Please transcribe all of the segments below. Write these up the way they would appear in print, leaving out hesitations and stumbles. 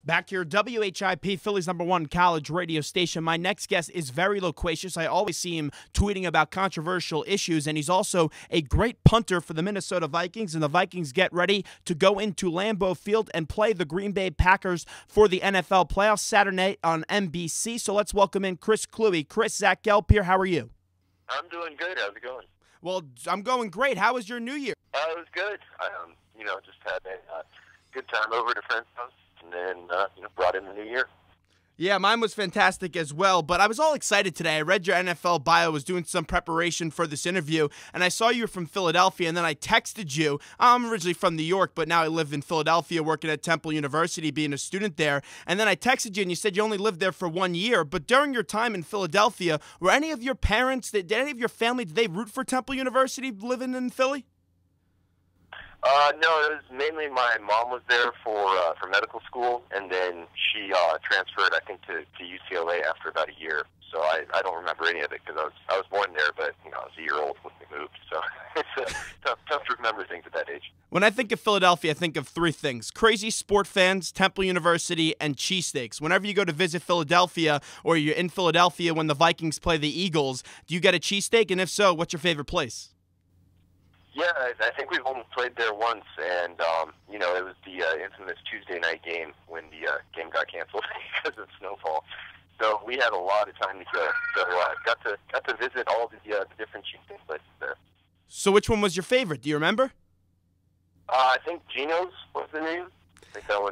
Back to your WHIP, Philly's #1 college radio station. My next guest is very loquacious. I always see him tweeting about controversial issues, and he's also a great punter for the Minnesota Vikings. And the Vikings get ready to go into Lambeau Field and play the Green Bay Packers for the NFL playoffs Saturday night on NBC. So let's welcome in Chris Kluwe. Chris, Zach Gelb here. How are you? I'm doing good. How's it going? Well, I'm going great. How was your New Year? It was good. Just had a good time over at a friend's house. And then, brought in the new year. Yeah, mine was fantastic as well, but I was all excited today. I read your NFL bio, was doing some preparation for this interview, and I saw you were from Philadelphia, and then I texted you. I'm originally from New York, but now I live in Philadelphia, working at Temple University, being a student there, and then I texted you, and you said you only lived there for 1 year, but during your time in Philadelphia, were any of your parents, did any of your family, did they root for Temple University living in Philly? No, it was mainly my mom was there for medical school, and then she transferred, I think, to UCLA after about a year. So I don't remember any of it because I was born there, but I was a year old when we moved. So it's tough to remember things at that age. When I think of Philadelphia, I think of three things: crazy sport fans, Temple University, and cheesesteaks. Whenever you go to visit Philadelphia, or you're in Philadelphia when the Vikings play the Eagles, do you get a cheesesteak? And if so, what's your favorite place? Yeah, I think we've only played there once, and it was the infamous Tuesday night game when the game got canceled because of snowfall. So we had a lot of time to go. So got to visit all the different cheesesteak places there. So which one was your favorite? Do you remember? I think Gino's was the name. I think that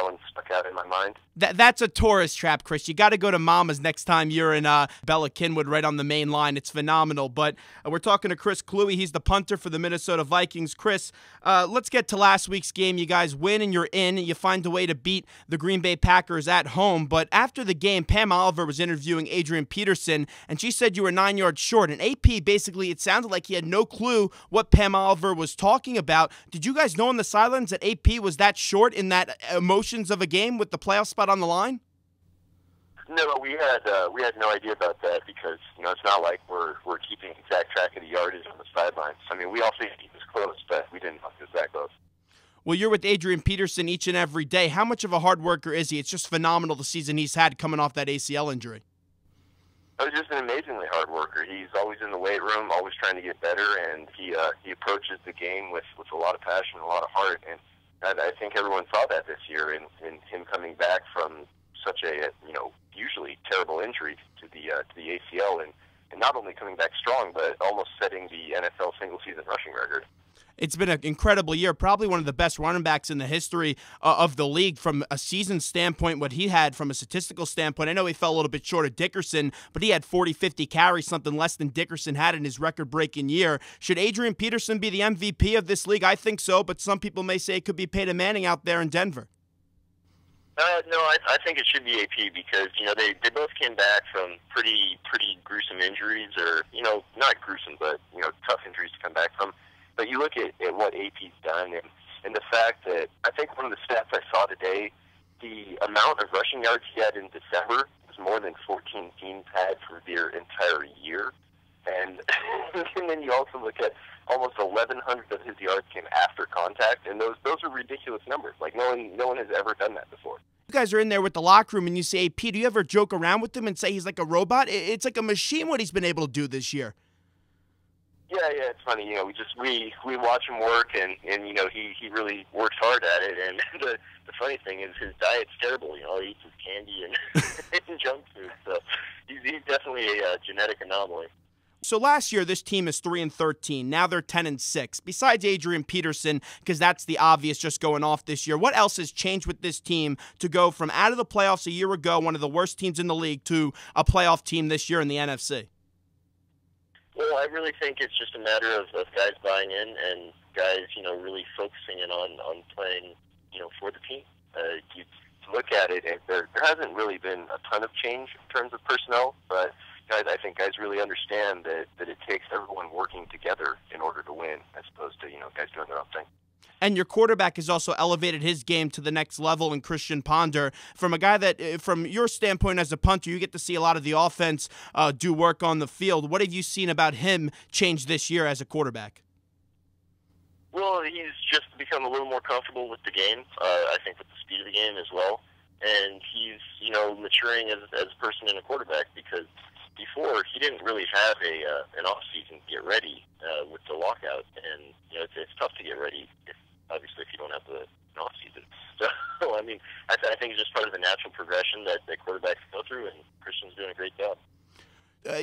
one stuck out in my mind. That's a tourist trap, Chris. You got to go to Mama's next time you're in Bella Cynwyd, right on the main line. It's phenomenal. But we're talking to Chris Kluwe. He's the punter for the Minnesota Vikings. Chris, let's get to last week's game. You guys win and you're in, and you find a way to beat the Green Bay Packers at home. But after the game, Pam Oliver was interviewing Adrian Peterson, and she said you were 9 yards short. And AP, basically, it sounded like he had no clue what Pam Oliver was talking about. Did you guys know on the sidelines that AP was that short in that emotions of a game with the playoff spot on the line? No, we had no idea about that because it's not like we're keeping exact track of the yardage on the sidelines. I mean, we all think he was close, but we didn't know he was that close. Well, you're with Adrian Peterson each and every day. How much of a hard worker is he? It's just phenomenal the season he's had coming off that ACL injury. He's just an amazingly hard worker. He's always in the weight room, always trying to get better, and he approaches the game with a lot of passion, a lot of heart, and I think everyone saw that this year in him coming back from such a usually terrible injury to the ACL, and not only coming back strong, but almost setting the NFL single season rushing record. It's been an incredible year, probably one of the best running backs in the history of the league from a season standpoint, what he had from a statistical standpoint. I know he fell a little bit short of Dickerson, but he had 40, 50 carries, something less than Dickerson had in his record-breaking year. Should Adrian Peterson be the MVP of this league? I think so, but some people may say it could be Peyton Manning out there in Denver. No, I think it should be AP because they both came back from pretty gruesome injuries, or not gruesome, but tough injuries to come back from. But you look at what AP's done, and the fact that I think one of the stats I saw today, the amount of rushing yards he had in December was more than 14 teams had for their entire year. And then you also look at almost 1,100 of his yards came after contact, and those are ridiculous numbers. Like no one has ever done that before. You guys are in there with the locker room, and you say, "Pete, do you ever joke around with him and say he's like a robot?" It's like a machine what he's been able to do this year. Yeah, it's funny. We watch him work, and he really works hard at it. And the funny thing is his diet's terrible. He eats his candy and junk food. So he's definitely a genetic anomaly. So last year, this team is 3-13. Now they're 10-6. Besides Adrian Peterson, because that's the obvious just going off this year, what else has changed with this team to go from out of the playoffs a year ago, one of the worst teams in the league, to a playoff team this year in the NFC? Well, I really think it's just a matter of guys buying in and guys, really focusing in on playing, for the team. You look at it, and there hasn't really been a ton of change in terms of personnel, but I think guys really understand that it takes everyone working together in order to win, as opposed to, guys doing their own thing. And your quarterback has also elevated his game to the next level in Christian Ponder. From a guy that, from your standpoint as a punter, you get to see a lot of the offense do work on the field. What have you seen about him change this year as a quarterback? Well, he's just become a little more comfortable with the game, I think with the speed of the game as well. and he's, maturing as a person and a quarterback, because before he didn't really have an off season to get ready with the lockout, and it's tough to get ready obviously if you don't have an off season. So I mean, I think it's just part of the natural progression that quarterbacks go through, and Christian's doing a great job.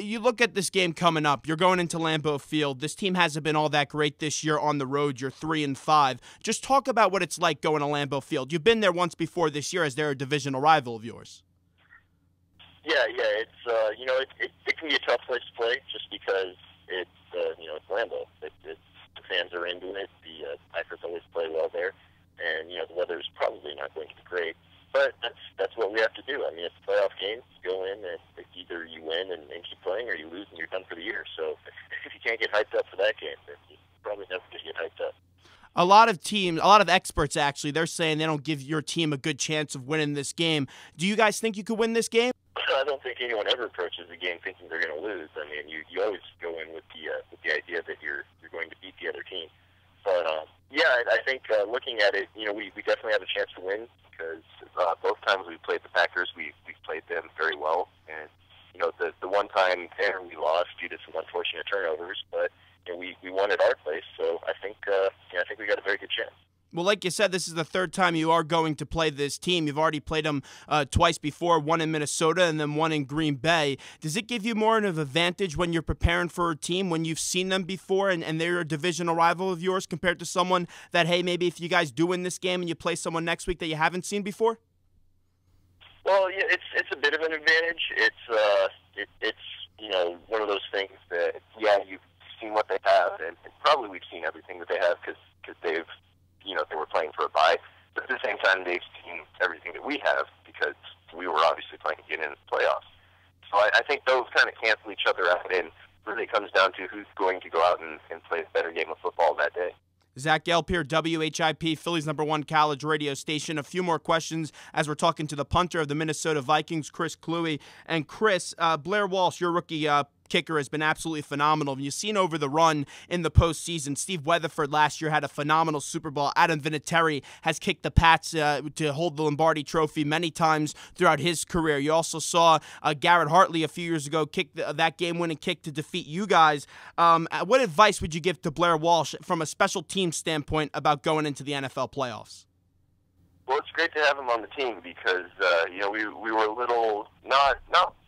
You look at this game coming up. You're going into Lambeau Field. This team hasn't been all that great this year on the road. You're 3-5. Just talk about what it's like going to Lambeau Field. You've been there once before this year as they're a divisional rival of yours. Yeah. It's it can be a tough place to play just because it's it's Lambeau. The fans are into it. The Packers always play well there, and the weather's probably not going to be great. But that's what we have to do. I mean, it's a playoff game. You go in, and either you win and keep playing, or you lose and you're done for the year. So if you can't get hyped up for that game, then you're probably never going to get hyped up. A lot of experts actually, they're saying they don't give your team a good chance of winning this game. Do you guys think you could win this game? I don't think anyone ever approaches the game thinking they're going to lose. I mean, you always go in with the idea that you're going to beat the other team. But I think looking at it, we definitely have a chance to win, because both times we played the Packers, we played them very well, and the one time there we lost due to some unfortunate turnovers, but we won at our place, so I think we got a very good chance. Well, like you said, this is the third time you are going to play this team. You've already played them twice before, one in Minnesota and then one in Green Bay. Does it give you more of an advantage when you're preparing for a team, when you've seen them before and they're a divisional rival of yours, compared to someone that, hey, maybe if you guys do win this game and you play someone next week that you haven't seen before? Well, yeah, it's a bit of an advantage. It's one of those things that, you've seen what they have, and probably we've seen everything that they have because they've they were playing for a bye. But at the same time, they've seen everything that we have because we were obviously playing to get in the playoffs. So I think those kind of cancel each other out, and really comes down to who's going to go out and play a better game of football that day. Zach Gelb here, WHIP, Philly's #1 college radio station. A few more questions as we're talking to the punter of the Minnesota Vikings, Chris Kluwe. And Chris, Blair Walsh, your rookie kicker, has been absolutely phenomenal. And you've seen over the run in the postseason, Steve Weatherford last year had a phenomenal Super Bowl. Adam Vinatieri has kicked the Pats to hold the Lombardi Trophy many times throughout his career. You also saw Garrett Hartley a few years ago kick that game-winning kick to defeat you guys. What advice would you give to Blair Walsh from a special team standpoint about going into the NFL playoffs? Well, it's great to have him on the team because we were a little not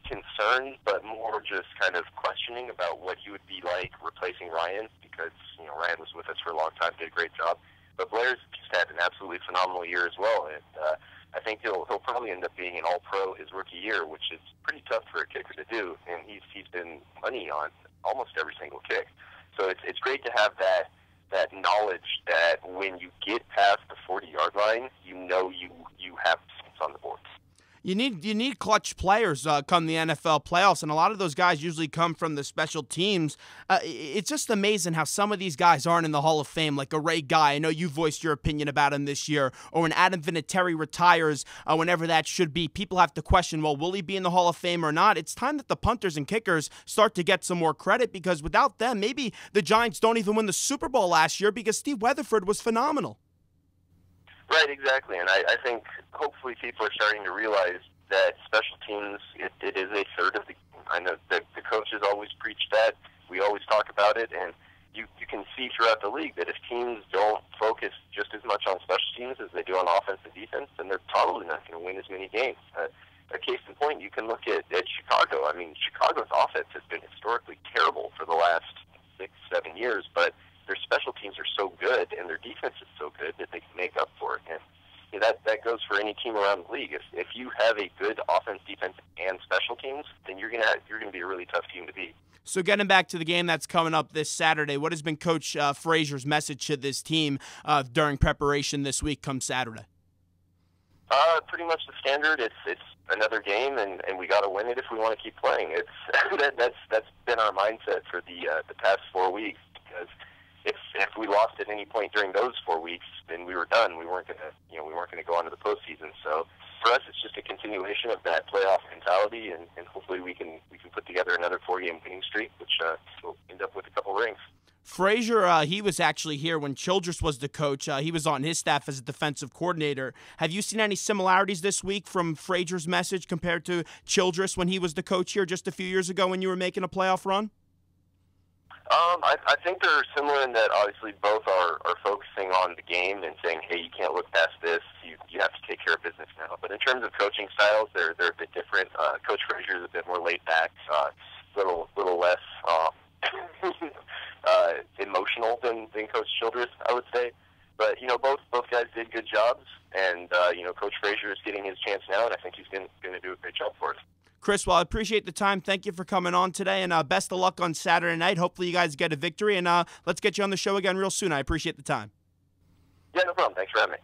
concerned, but more just kind of questioning about what he would be like replacing Ryan, because Ryan was with us for a long time, did a great job, but Blair's just had an absolutely phenomenal year as well, and I think he'll probably end up being an All-Pro his rookie year, which is pretty tough for a kicker to do, and he's been money on almost every single kick. So it's great to have that knowledge that when you get past the 40-yard line, you have points on the board. You need clutch players come the NFL playoffs, and a lot of those guys usually come from the special teams. It's just amazing how some of these guys aren't in the Hall of Fame, like a Ray Guy. I know you voiced your opinion about him this year. Or when Adam Vinatieri retires, whenever that should be, people have to question, well, will he be in the Hall of Fame or not? It's time that the punters and kickers start to get some more credit, because without them, maybe the Giants don't even win the Super Bowl last year, because Steve Weatherford was phenomenal. Right, exactly, and I think hopefully people are starting to realize that special teams, it is a third of the game. I know the coaches always preach that. We always talk about it, and you can see throughout the league that if teams don't focus just as much on special teams as they do on offense and defense, then they're probably not going to win as many games. A case in point, you can look at Chicago. I mean, Chicago's offense has been historically terrible for the last 6-7 years, but their special teams are so good and their defense is so good that they can make up for it. And that goes for any team around the league. If you have a good offense, defense, and special teams, then you're gonna be a really tough team to beat. So getting back to the game that's coming up this Saturday, what has been Coach Frazier's message to this team during preparation this week come Saturday? Pretty much the standard. It's another game, and we got to win it if we want to keep playing. That's been our mindset for the past 4 weeks, because if we lost at any point during those 4 weeks, then we were done. We weren't gonna go on to the postseason. So for us, it's just a continuation of that playoff mentality, and hopefully we can put together another 4-game winning streak, which will end up with a couple rings. Frazier, he was actually here when Childress was the coach. He was on his staff as a defensive coordinator. Have you seen any similarities this week from Frazier's message compared to Childress when he was the coach here just a few years ago when you were making a playoff run? I think they're similar in that obviously both are focusing on the game and saying, hey, you can't look past this. You have to take care of business now. But in terms of coaching styles, they're a bit different. Coach Frazier is a bit more laid back, little less emotional than Coach Childress, I would say. But both guys did good jobs, and Coach Frazier is getting his chance now, and I think he's going to do a great job for us. Chris, well, I appreciate the time. Thank you for coming on today, and best of luck on Saturday night. Hopefully you guys get a victory, and let's get you on the show again real soon. I appreciate the time. Yeah, no problem. Thanks for having me.